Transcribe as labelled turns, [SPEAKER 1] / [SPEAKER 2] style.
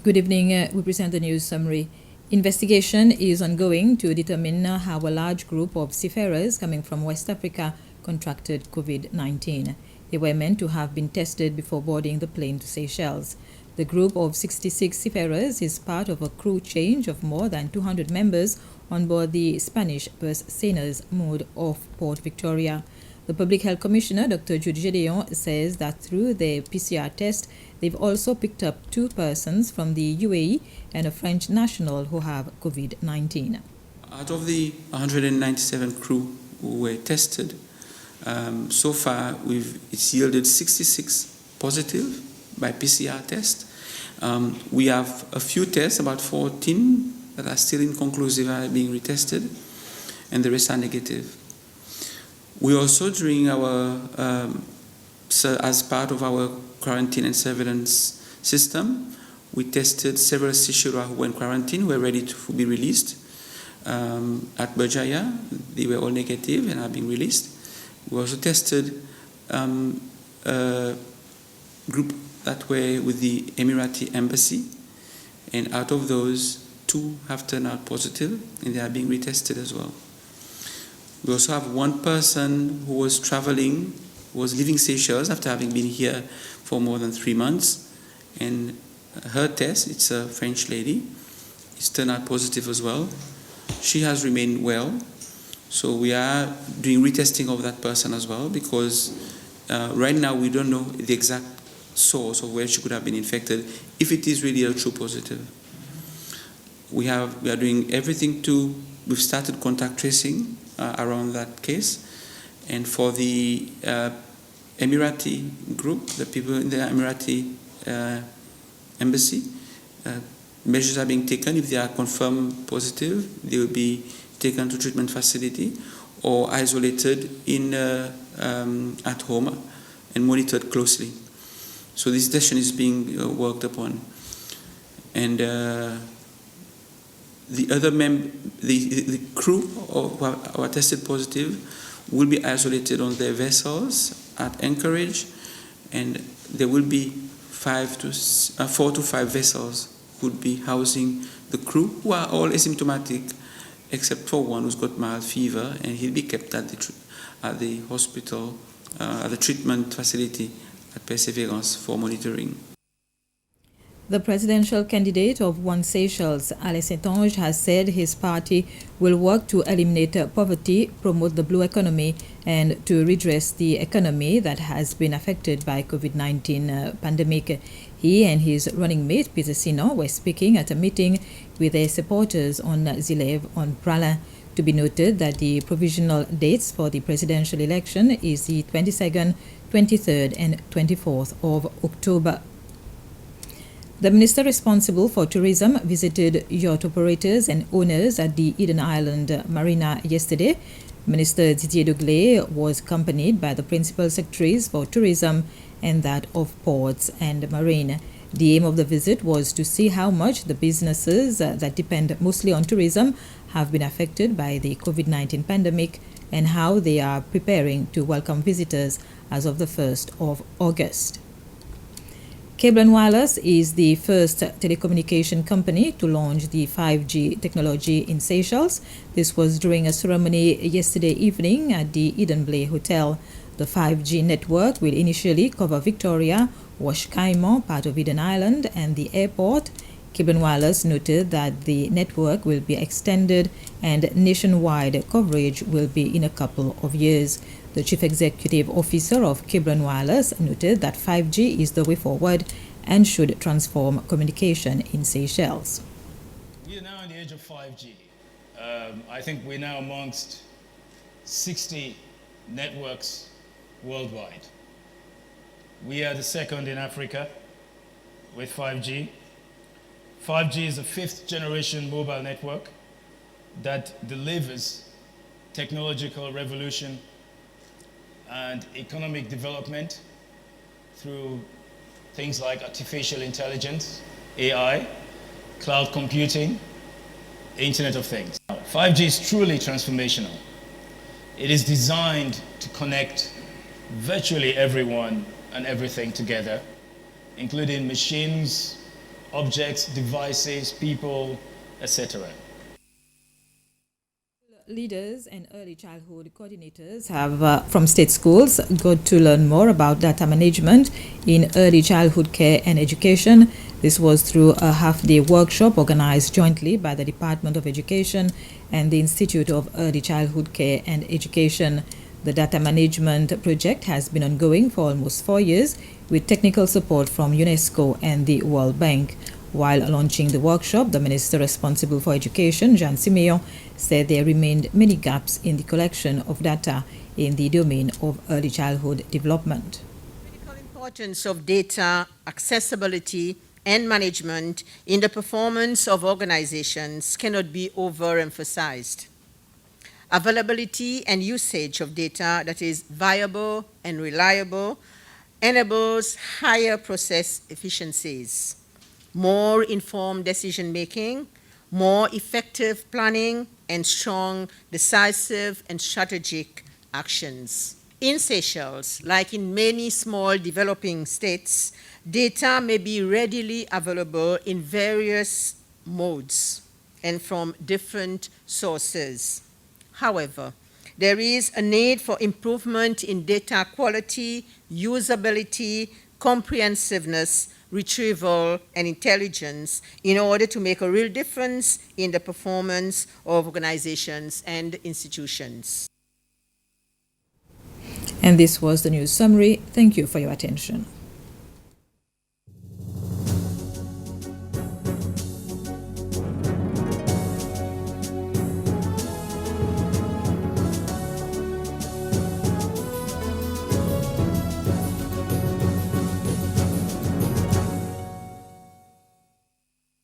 [SPEAKER 1] Good evening. We present the news summary. Investigation is ongoing to determine how a large group of seafarers coming from West Africa contracted COVID-19. They were meant to have been tested before boarding the plane to Seychelles. The group of 66 seafarers is part of a crew change of more than 200 members on board the Spanish Purse Seiners mode off Port Victoria. The Public Health Commissioner, Dr. Judy Gedeon, says that through their PCR test, they've also picked up 2 persons from the UAE and a French national who have COVID-19.
[SPEAKER 2] Out of the 197 crew who were tested, so far it's yielded 66 positive by PCR test. We have a few tests, about 14 that are still inconclusive, are being retested, and the rest are negative. We also, during our, as part of our quarantine and surveillance system, we tested several Seychelles who were in quarantine, who were ready to be released. At Berjaya, they were all negative and are being released. We also tested a group that were with the Emirati embassy, and out of those, 2 have turned out positive, and they are being retested as well. We also have 1 person who was traveling, who was leaving Seychelles after having been here for more than 3 months, and her test, it's a French lady, it's turned out positive as well. She has remained well, so we are doing retesting of that person as well, because right now we don't know the exact source of where she could have been infected, if it is really a true positive. We are doing everything we've started contact tracing around that case, and for the Emirati group, the people in the Emirati embassy, measures are being taken. If they are confirmed positive, they will be taken to treatment facility or isolated at home and monitored closely. So this situation is being worked upon, and the other the crew who are tested positive will be isolated on their vessels at Anchorage, and there will be 4 to 5 vessels would be housing the crew, who are all asymptomatic except for one who's got mild fever, and he'll be kept at the hospital, at the treatment facility at Perseverance for monitoring.
[SPEAKER 1] The presidential candidate of One Seychelles, Alain Saint-Onge, has said his party will work to eliminate poverty, promote the blue economy, and to redress the economy that has been affected by COVID-19 pandemic. He and his running mate, Peter Sinon, were speaking at a meeting with their supporters on Zilève on Praslin. To be noted that the provisional dates for the presidential election is the 22nd, 23rd, and 24th of October. The minister responsible for tourism visited yacht operators and owners at the Eden Island Marina yesterday. Minister Didier Degley was accompanied by the principal secretaries for tourism and that of ports and marine. The aim of the visit was to see how much the businesses that depend mostly on tourism have been affected by the COVID-19 pandemic and how they are preparing to welcome visitors as of the 1st of August. Cable & Wireless is the first telecommunication company to launch the 5G technology in Seychelles. This was during a ceremony yesterday evening at the Eden Blay Hotel. The 5G network will initially cover Victoria, Wash Caïman, part of Eden Island, and the airport. Cable & Wireless noted that the network will be extended and nationwide coverage will be in a couple of years. The Chief Executive Officer of Cable & Wireless noted that 5G is the way forward and should transform communication in Seychelles.
[SPEAKER 3] We are now in the age of 5G. I think we're now amongst 60 networks worldwide. We are the second in Africa with 5G. 5G is a 5th generation mobile network that delivers technological revolution and economic development through things like artificial intelligence, AI, cloud computing, Internet of Things. 5G is truly transformational. It is designed to connect virtually everyone and everything together, including machines, objects, devices, people, etc.
[SPEAKER 1] Leaders and early childhood coordinators have from state schools got to learn more about data management in early childhood care and education. This was through a half-day workshop organized jointly by the Department of Education and the Institute of Early Childhood Care and Education. The data management project has been ongoing for almost 4 years with technical support from UNESCO and the World Bank. While launching the workshop, the minister responsible for education, Jean Simeon, said there remained many gaps in the collection of data in the domain of early childhood development.
[SPEAKER 4] The critical importance of data accessibility and management in the performance of organizations cannot be overemphasized. Availability and usage of data that is viable and reliable enables higher process efficiencies, more informed decision-making, more effective planning, and strong, decisive, and strategic actions. In Seychelles, like in many small developing states, data may be readily available in various modes and from different sources. However, there is a need for improvement in data quality, usability, comprehensiveness, retrieval, and intelligence in order to make a real difference in the performance of organizations and institutions.
[SPEAKER 1] And this was the news summary. Thank you for your attention.